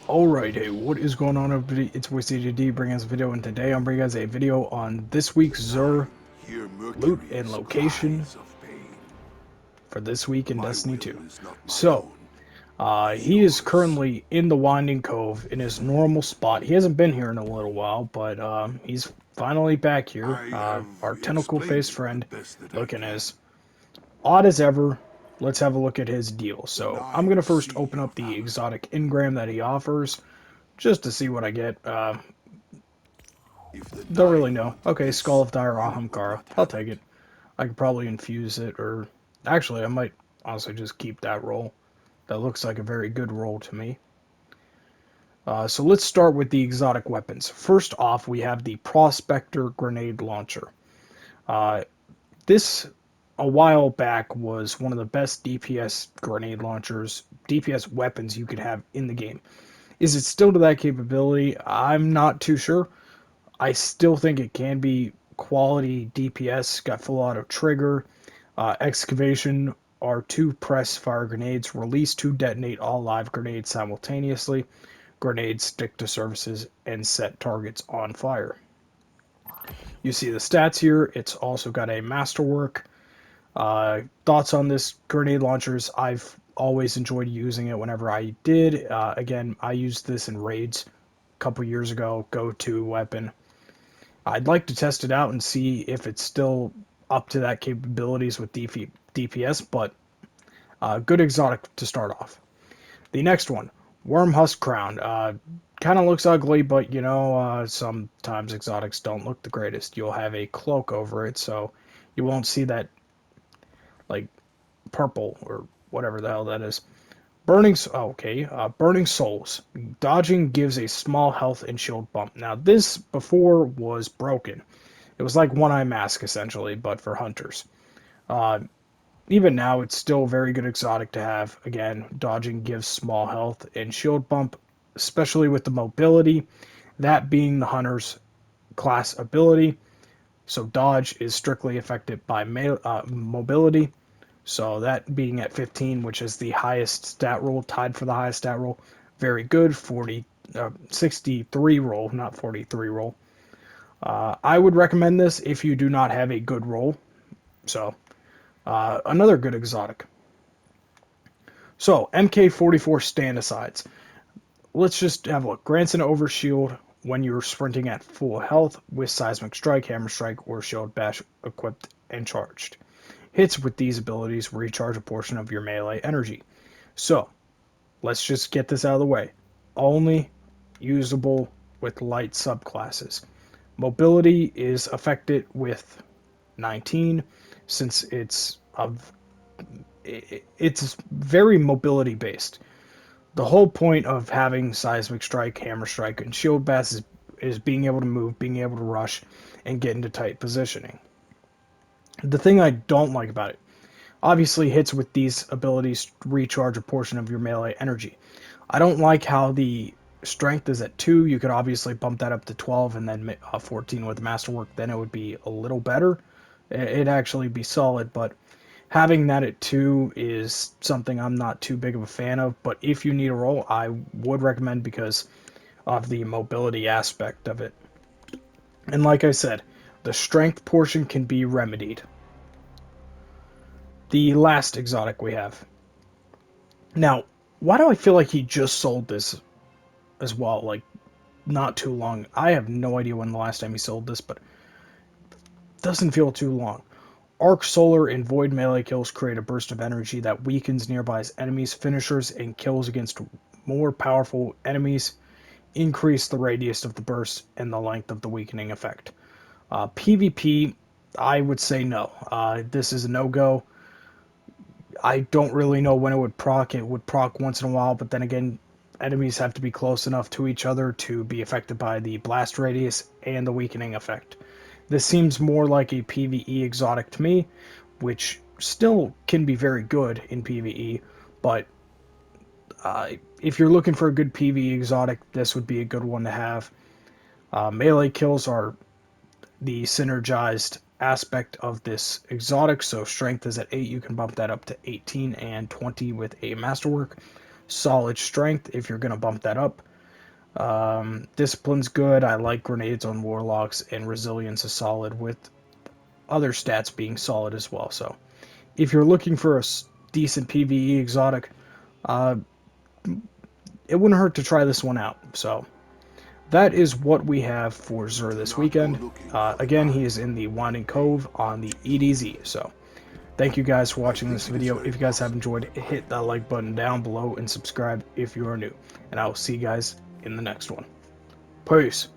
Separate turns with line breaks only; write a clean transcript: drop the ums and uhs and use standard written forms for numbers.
Alright, hey, what is going on everybody? It's EDZ bringing us a video, and today I'm bringing us a video on this week's XUR
Here
loot
Mercury
and
is
location
cries of pain.
for this week in
My
Destiny
will
2.
is not my
So,
own,
he is
yours.
currently in the Winding Cove in his normal spot. He hasn't been here in a little while, but he's finally back here.
I
Our
have
tentacle-faced
explained it the
friend,
best that I
looking
can.
as odd as ever. Let's have a look at his deal.
The
So, I'm going to
Nine
first
see
open
your
up the
valor.
exotic engram that he offers, just to see what I get.
If the
Don't really
Nine
know.
wanted
Okay, Skull
this,
of Dire
you would
Ahamkara.
not
I'll
have
take
it.
it. I could probably infuse it, or actually, I might honestly just keep that roll. That looks like a very good roll to me. So let's start with the exotic weapons. First off, we have the Prospector grenade launcher. Uh, this, a while back, was one of the best DPS grenade launchers, DPS weapons you could have in the game. Is it still to that capability? I'm not too sure. I still think it can be quality DPS. Got full auto trigger, excavation are two press fire grenades, release to detonate all live grenades simultaneously. Grenades stick to surfaces and set targets on fire. You see the stats here. It's also got a masterwork. Thoughts on this grenade launchers? I've always enjoyed using it whenever I did. Again, I used this in raids a couple years ago. Go-to weapon. I'd like to test it out and see if it's still up to that capabilities with DPS, but good exotic to start off. The next one, Worm Husk Crown. Kind of looks ugly, but sometimes exotics don't look the greatest. You'll have a cloak over it, so you won't see that like purple or whatever the hell that is. Burning Souls. Dodging gives a small health and shield bump. Now this before was broken. It was like One Eye Mask essentially, but for hunters. Uh, Even now, it's still a very good exotic to have. Again, dodging gives small health and shield bump, especially with the mobility, that being the hunter's class ability. So dodge is strictly affected by mobility. So that being at 15, which is the highest stat roll, tied for the highest stat roll, very good. 63 roll, not 43 roll. I would recommend this if you do not have a good roll. So another good exotic. So, MK44 stand asides. Let's just have a look. Grants an overshield when you're sprinting at full health with Seismic Strike, Hammer Strike, or Shield Bash equipped and charged. Hits with these abilities recharge a portion of your melee energy. So, let's just get this out of the way. Only usable with light subclasses. Mobility is affected with 19 since it's very mobility based. The whole point of having Seismic Strike, Hammer Strike, and Shield Bash is being able to move, being able to rush, and get into tight positioning. The thing I don't like about it, obviously hits with these abilities recharge a portion of your melee energy. I don't like how the strength is at 2. You could obviously bump that up to 12 and then 14 with Masterwork. Then it would be a little better. It'd actually be solid, but having that at 2 is something I'm not too big of a fan of. But if you need a roll, I would recommend because of the mobility aspect of it. And like I said, the strength portion can be remedied. The last exotic we have. Now, why do I feel like he just sold this as well? Like, not too long. I have no idea when the last time he sold this, but it doesn't feel too long. Arc Solar and Void melee kills create a burst of energy that weakens nearby enemies' finishers and kills against more powerful enemies. Increase the radius of the burst and the length of the weakening effect. PvP, I would say no. This is a no-go. I don't really know when it would proc. It would proc once in a while, but then again, enemies have to be close enough to each other to be affected by the blast radius and the weakening effect. This seems more like a PvE exotic to me, which still can be very good in PvE, but if you're looking for a good PvE exotic, this would be a good one to have. Melee kills are the synergized aspect of this exotic, so strength is at 8, you can bump that up to 18 and 20 with a masterwork. Solid strength if you're going to bump that up. Discipline's good. I like grenades on warlocks, and resilience is solid, with other stats being solid as well. So if you're looking for a decent PvE exotic, uh, it wouldn't hurt to try this one out. So that is what we have for XUR this weekend. Again, he is in the Winding Cove on the EDZ. So thank you guys for watching this video. If you guys have enjoyed, hit that like button down below and subscribe if you are new. And I will see you guys in the next one. Peace.